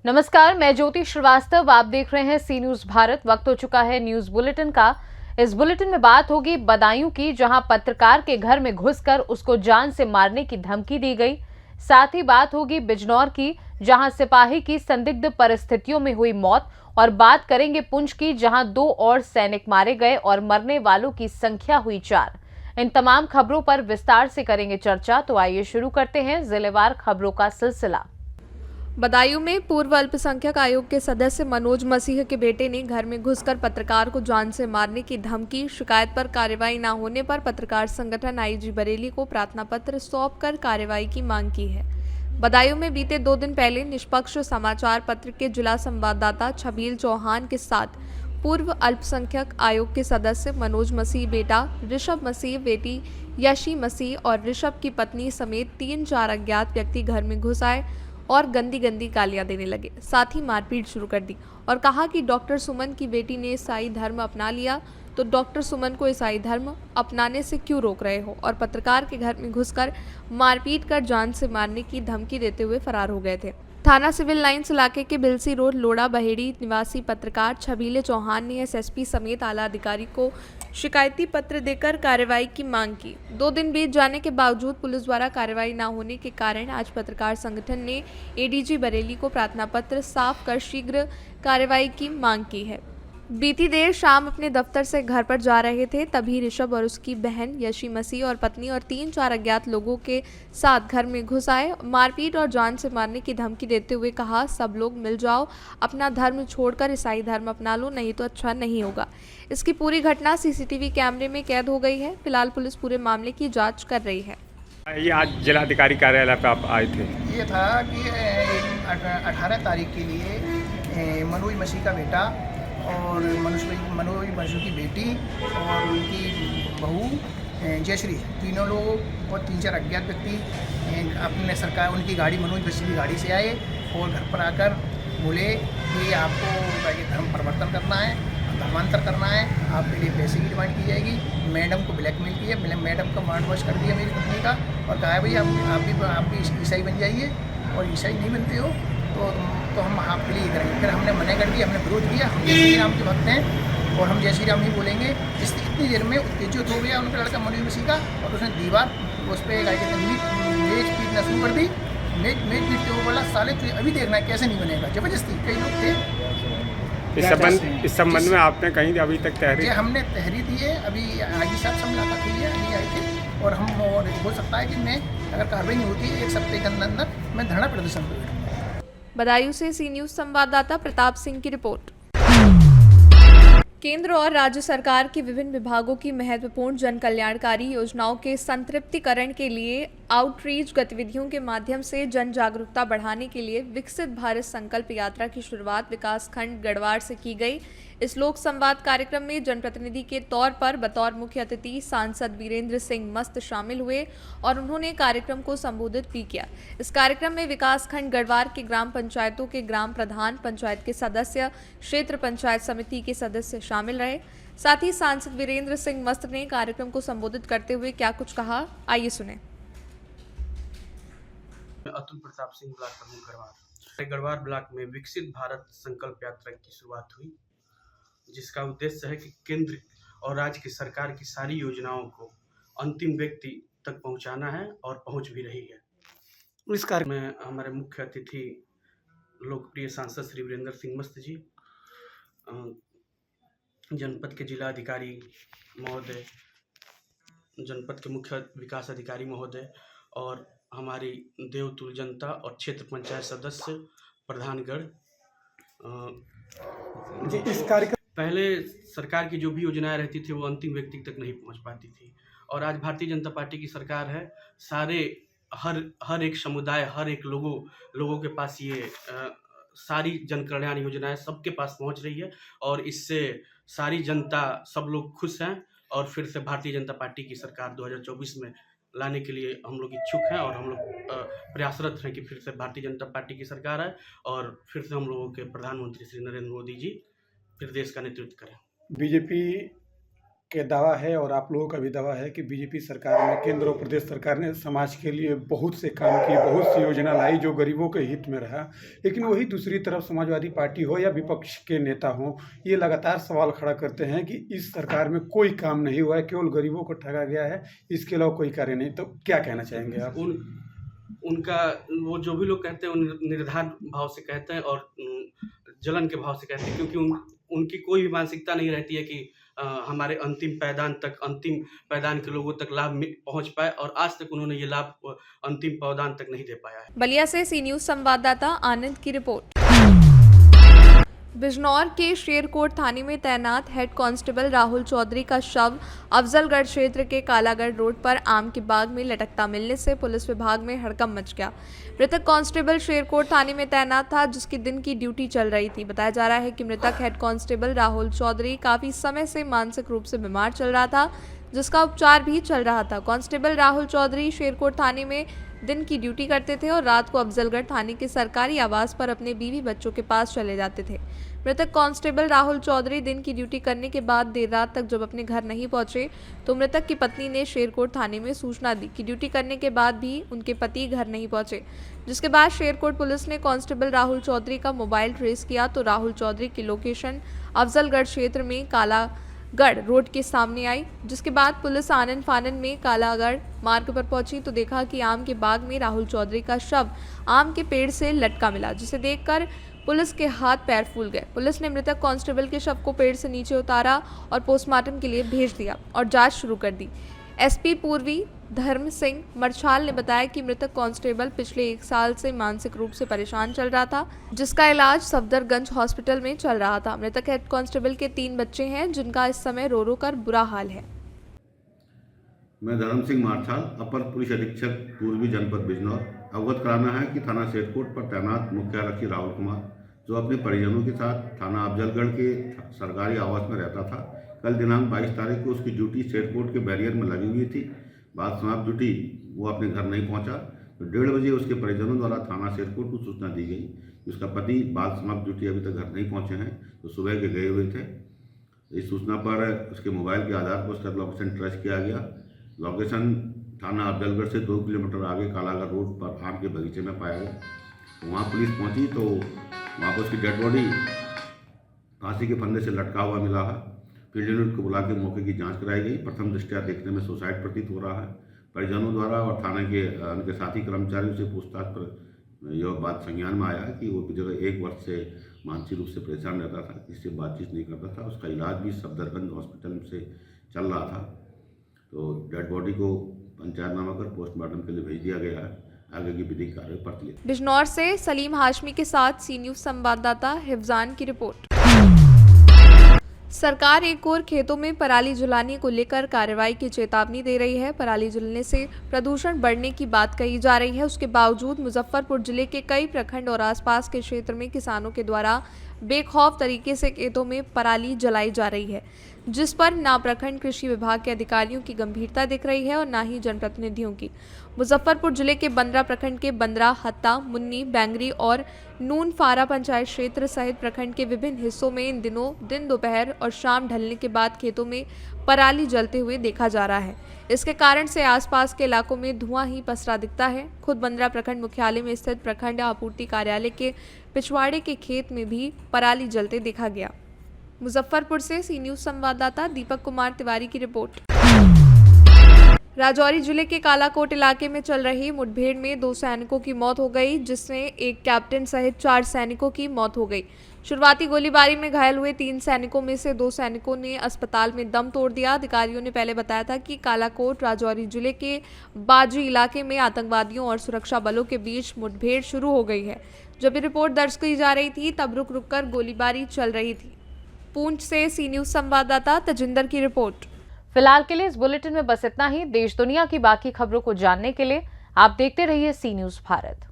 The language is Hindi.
नमस्कार, मैं ज्योति श्रीवास्तव। आप देख रहे हैं सी न्यूज भारत। वक्त हो चुका है न्यूज बुलेटिन का। इस बुलेटिन में बात होगी बदायूं की, जहां पत्रकार के घर में घुसकर उसको जान से मारने की धमकी दी गई। साथ ही बात होगी बिजनौर की, जहां सिपाही की संदिग्ध परिस्थितियों में हुई मौत। और बात करेंगे पुंछ की, जहां 2 और सैनिक मारे गए और मरने वालों की संख्या हुई 4। इन तमाम खबरों पर विस्तार से करेंगे चर्चा। तो आइए शुरू करते हैं जिलेवार खबरों का सिलसिला। बदायूं में पूर्व अल्पसंख्यक आयोग के सदस्य मनोज मसीह के बेटे ने घर में घुसकर पत्रकार को जान से मारने की धमकी। शिकायत पर कार्रवाई न होने पर पत्रकार संगठन आईजी बरेली को प्रार्थना पत्र सौंपकर कार्रवाई की मांग की है। बदायूं में बीते 2 दिन पहले निष्पक्ष समाचार पत्र के जिला संवाददाता छबील चौहान के साथ पूर्व अल्पसंख्यक आयोग के सदस्य मनोज मसीह बेटा, ऋषभ मसीह बेटी यशी मसीह और ऋषभ की पत्नी समेत 3-4 अज्ञात व्यक्ति घर में घुस आए और गंदी गंदी गालियां देने लगे। साथ ही मारपीट शुरू कर दी और कहा कि डॉक्टर सुमन की बेटी ने ईसाई धर्म अपना लिया, तो डॉक्टर सुमन को ईसाई धर्म अपनाने से क्यों रोक रहे हो, और पत्रकार के घर में घुसकर मारपीट कर जान से मारने की धमकी देते हुए फरार हो गए थे। थाना सिविल लाइन्स इलाके के बिलसी रोड लोड़ा बहेड़ी निवासी पत्रकार छबीले चौहान ने एसएसपी समेत आला अधिकारी को शिकायती पत्र देकर कार्रवाई की मांग की। 2 दिन बीत जाने के बावजूद पुलिस द्वारा कार्रवाई न होने के कारण आज पत्रकार संगठन ने एडीजी बरेली को प्रार्थना पत्र साफ कर शीघ्र कार्रवाई की मांग की है। बीती देर शाम अपने दफ्तर से घर पर जा रहे थे, तभी ऋषभ और उसकी बहन यशी मसीह और पत्नी और 3-4 अज्ञात लोगों के साथ घर में घुस आए। मारपीट और जान से मारने की धमकी देते हुए कहा, सब लोग मिल जाओ, अपना धर्म छोड़कर ईसाई धर्म अपना लो, नहीं तो अच्छा नहीं होगा। इसकी पूरी घटना सीसीटीवी कैमरे में कैद हो गई है। फिलहाल पुलिस पूरे मामले की जाँच कर रही है। ये आज जिलाधिकारी कार्यालय पे आप आए थे। ये था कि 18 तारीख के लिए मनोज मसीह का बेटा और मनोज मसीह की बेटी और उनकी बहू जयश्री, तीनों लोग और 3-4 अज्ञात व्यक्ति अपने सरकार उनकी गाड़ी मनोज मसीह की गाड़ी से आए और घर पर आकर बोले कि आपको धर्म परिवर्तन करना है, धर्मांतर करना है, आपके लिए पैसे की डिमांड की जाएगी। मैडम को ब्लैकमेल किया, मैडम का माइंड वॉश कर दिया मेरी पत्नी का और कहा भाई आप भी ईसाई बन जाइए, और ईसाई नहीं बनते हो तो हम आपके लिए करेंगे। फिर हमने मना कर दिया, हमने विरोध किया। हम जय श्री राम के भक्त हैं और हम जय श्री राम ही बोलेंगे। इतनी देर में उत्तेजित हो गया उनका लड़का मनोज मसीह का, और उसने दीवार उस पर मेज पीटना शुरू कर दी। मेज पीटते हुए बोला, साले तुझे अभी देखना है कैसे नहीं बनेगा। जबरदस्ती कई लोग थे। इस संबंध में आपने कहीं अभी तक तहरीर? हमने तहरीर दी है, अभी आईजी साहब से मुलाकात हुई है, अभी आए थे, और हम हो सकता है कि मैं अगर कार्रवाई नहीं होती 1 सप्ताह के अंदर मैं धरना प्रदर्शन करूँगा। बदायूं से सी न्यूज संवाददाता प्रताप सिंह की रिपोर्ट। केंद्र और राज्य सरकार की विभिन्न विभागों की महत्वपूर्ण जन कल्याणकारी योजनाओं के संतृप्तिकरण के लिए आउटरीच गतिविधियों के माध्यम से जन जागरूकता बढ़ाने के लिए विकसित भारत संकल्प यात्रा की शुरुआत विकासखंड गढ़वार से की गई। इस लोक संवाद कार्यक्रम में जनप्रतिनिधि के तौर पर बतौर मुख्य अतिथि सांसद वीरेंद्र सिंह मस्त शामिल हुए और उन्होंने कार्यक्रम को संबोधित भी किया। इस कार्यक्रम में विकासखंड गढ़वार के ग्राम पंचायतों के ग्राम प्रधान, पंचायत के सदस्य, क्षेत्र पंचायत समिति के सदस्य शामिल रहे। साथ ही सांसद वीरेंद्र सिंह मस्त ने कार्यक्रम को संबोधित करते हुए क्या कुछ कहा, आइए सुने। अतुल प्रताप सिंह, ब्लॉक प्रमुख गढ़वार। गढ़वार ब्लॉक में विकसित भारत संकल्प यात्रा की शुरुआत हुई, जिसका उद्देश्य है कि केंद्र और राज्य की सरकार की सारी योजनाओं को अंतिम व्यक्ति तक पहुंचाना है और पहुंच भी रही है। इस कार्य में हमारे मुख्य अतिथि लोकप्रिय सांसद श्री वीरेंद्र सिंह मस्त जी, जनपद के जिला अधिकारी महोदय, जनपद के मुख्य विकास अधिकारी महोदय और हमारी देवतुल जनता और क्षेत्र पंचायत सदस्य प्रधानगढ़। इस कार्यक्रम पहले सरकार की जो भी योजनाएं रहती थी वो अंतिम व्यक्ति तक नहीं पहुंच पाती थी, और आज भारतीय जनता पार्टी की सरकार है। सारे हर एक समुदाय, हर एक लोगों के पास ये सारी जन कल्याण योजनाएं सबके पास पहुंच रही है, और इससे सारी जनता, सब लोग खुश हैं। और फिर से भारतीय जनता पार्टी की सरकार 2024 में लाने के लिए हम लोग इच्छुक हैं, और हम लोग प्रयासरत हैं कि फिर से भारतीय जनता पार्टी की सरकार है और फिर से हम लोगों के प्रधानमंत्री श्री नरेंद्र मोदी जी फिर देश का नेतृत्व करें। बीजेपी के दावा है और आप लोगों का भी दावा है कि बीजेपी सरकार ने, केंद्र और प्रदेश सरकार ने समाज के लिए बहुत से काम किए, बहुत सी योजना लाई जो गरीबों के हित में रहा। लेकिन वही दूसरी तरफ समाजवादी पार्टी हो या विपक्ष के नेता हो, ये लगातार सवाल खड़ा करते हैं कि इस सरकार में कोई काम नहीं हुआ है, केवल गरीबों को ठगा गया है, इसके अलावा कोई कार्य नहीं। तो क्या कहना चाहेंगे आप? उनका वो जो भी लोग कहते हैं उन निर्धार भाव से कहते हैं और जलन के भाव से कहते हैं, क्योंकि उनकी कोई भी मानसिकता नहीं रहती है कि हमारे अंतिम पैदान के लोगों तक लाभ पहुंच पाए, और आज तक उन्होंने ये लाभ अंतिम पैदान तक नहीं दे पाया है। बलिया से सी न्यूज संवाददाता आनंद की रिपोर्ट। बिजनौर के शेरकोट थाने में तैनात हेड कांस्टेबल राहुल चौधरी का शव अफजलगढ़ क्षेत्र के कालागढ़ रोड पर आम के बाग में लटकता मिलने से पुलिस विभाग में हड़कंप मच गया। मृतक कांस्टेबल शेरकोट थाने में तैनात था, जिसकी दिन की ड्यूटी चल रही थी। बताया जा रहा है कि मृतक हेड कांस्टेबल राहुल चौधरी काफी समय से मानसिक रूप से बीमार चल रहा था, जिसका उपचार भी चल रहा था। कांस्टेबल राहुल चौधरी शेरकोट थाने में दिन की ड्यूटी करते थे और रात को अफजलगढ़ थाने के सरकारी आवास पर अपने बीवी बच्चों के पास चले जाते थे। मृतक कांस्टेबल राहुल चौधरी दिन की ड्यूटी करने के बाद देर रात तक जब अपने घर नहीं पहुंचे तो मृतक की पत्नी ने शेरकोट थाने में सूचना दी कि ड्यूटी करने के बाद भी उनके पति घर नहीं पहुंचे, जिसके बाद शेरकोट पुलिस ने कांस्टेबल राहुल चौधरी का मोबाइल ट्रेस किया तो राहुल चौधरी की लोकेशन अफजलगढ़ क्षेत्र में कालागढ़ रोड के सामने आई। जिसके बाद पुलिस आनन फानन में कालागढ़ मार्ग पर पहुंची तो देखा कि आम के बाग में राहुल चौधरी का शव आम के पेड़ से लटका मिला, जिसे देखकर पुलिस के हाथ पैर फूल गए। पुलिस ने मृतक कांस्टेबल के शव को पेड़ से नीचे उतारा और पोस्टमार्टम के लिए भेज दिया और जांच शुरू कर दी। एसपी पूर्वी धर्म सिंह मरछाल ने बताया कि मृतक कांस्टेबल पिछले 1 साल से मानसिक रूप से परेशान चल रहा था, जिसका इलाज सफदरगंज हॉस्पिटल में चल रहा था। मृतक हेड कांस्टेबल के 3 बच्चे हैं, जिनका इस समय रो रो कर बुरा हाल है। मैं धर्म सिंह मारछाल, अपर पुलिस अधीक्षक पूर्वी जनपद बिजनौर। अवगत कराना है कि थाना शेरकोट पर तैनात मुख्य आरक्षी राहुल कुमार, जो अपने परिजनों के साथ थाना अफजलगढ़ के सरकारी आवास में रहता था, कल दिनांक 22 तारीख को उसकी ड्यूटी शेरकोट के बैरियर में लगी हुई थी। बाद समाप्त ड्यूटी वो अपने घर नहीं पहुंचा तो 1:30 बजे उसके परिजनों द्वारा थाना शेरकोट को सूचना दी गई कि उसका पति बाद समाप्त ड्यूटी अभी तक घर नहीं पहुंचे हैं, तो सुबह के गए हुए थे। इस सूचना पर उसके मोबाइल के आधार पर उसका लोकेशन ट्रेस किया गया। लोकेशन थाना अफजलगढ़ से 2 किलोमीटर आगे कालागढ़ रोड पर आम के बगीचे में पाया गया। तो वहाँ पुलिस पहुँची तो वहाँ पर उसकी डेड बॉडी फांसी के फंदे से लटका हुआ मिला है। फील्ड यूनिट को बुला के मौके की जांच कराई गई। प्रथम दृष्टया देखने में सुसाइड प्रतीत हो रहा है। परिजनों द्वारा और थाने के उनके साथी कर्मचारियों से पूछताछ पर यह बात संज्ञान में आया कि वो जगह 1 वर्ष से मानसिक रूप से परेशान रहता था, किसी से बातचीत नहीं करता था। उसका इलाज भी सफदरगंज हॉस्पिटल से चल रहा था। तो डेड बॉडी को पंचायतनामा कर पोस्टमार्टम के लिए भेज दिया गया है। आगे की विधिक कार्य प्रचलित। बिजनौर से सलीम हाशमी के साथ सी न्यूज संवाददाता हिफजान की रिपोर्ट। सरकार एक और खेतों में पराली जलाने को लेकर कार्रवाई की चेतावनी दे रही है। पराली जलने से प्रदूषण बढ़ने की बात कही जा रही है। उसके बावजूद मुजफ्फरपुर जिले के कई प्रखंड और आसपास के क्षेत्र में किसानों के द्वारा बेखौफ तरीके से खेतों में पराली जलाई जा रही है, जिस पर ना प्रखंड कृषि विभाग के अधिकारियों की गंभीरता दिख रही है और ना ही जनप्रतिनिधियों की। मुजफ्फरपुर जिले के बंदरा प्रखंड के बंदरा, हत्ता, मुन्नी, बैंगरी और नून फारा पंचायत क्षेत्र सहित प्रखंड के विभिन्न हिस्सों में इन दिनों दिन दोपहर और शाम ढलने के बाद खेतों में पराली जलते हुए देखा जा रहा है। इसके कारण से आसपास के इलाकों में धुआं ही पसरा दिखता है। खुद बंदरा प्रखंड मुख्यालय में स्थित प्रखंड आपूर्ति कार्यालय के पिछवाड़े के खेत में भी पराली जलते देखा गया। मुजफ्फरपुर से सी न्यूज संवाददाता दीपक कुमार तिवारी की रिपोर्ट। राजौरी जिले के कालाकोट इलाके में चल रही मुठभेड़ में 2 सैनिकों की मौत हो गई, जिसमें एक कैप्टन सहित 4 सैनिकों की मौत हो गई। शुरुआती गोलीबारी में घायल हुए 3 सैनिकों में से 2 सैनिकों ने अस्पताल में दम तोड़ दिया। अधिकारियों ने पहले बताया था कि कालाकोट राजौरी जिले के बाजी इलाके में आतंकवादियों और सुरक्षा बलों के बीच मुठभेड़ शुरू हो गई है। जब ये रिपोर्ट दर्ज की जा रही थी तब रुक रुक कर गोलीबारी चल रही थी। पूंछ से सी न्यूज संवाददाता तजिंदर की रिपोर्ट। फिलहाल के लिए इस बुलेटिन में बस इतना ही। देश दुनिया की बाकी खबरों को जानने के लिए आप देखते रहिए सी न्यूज भारत।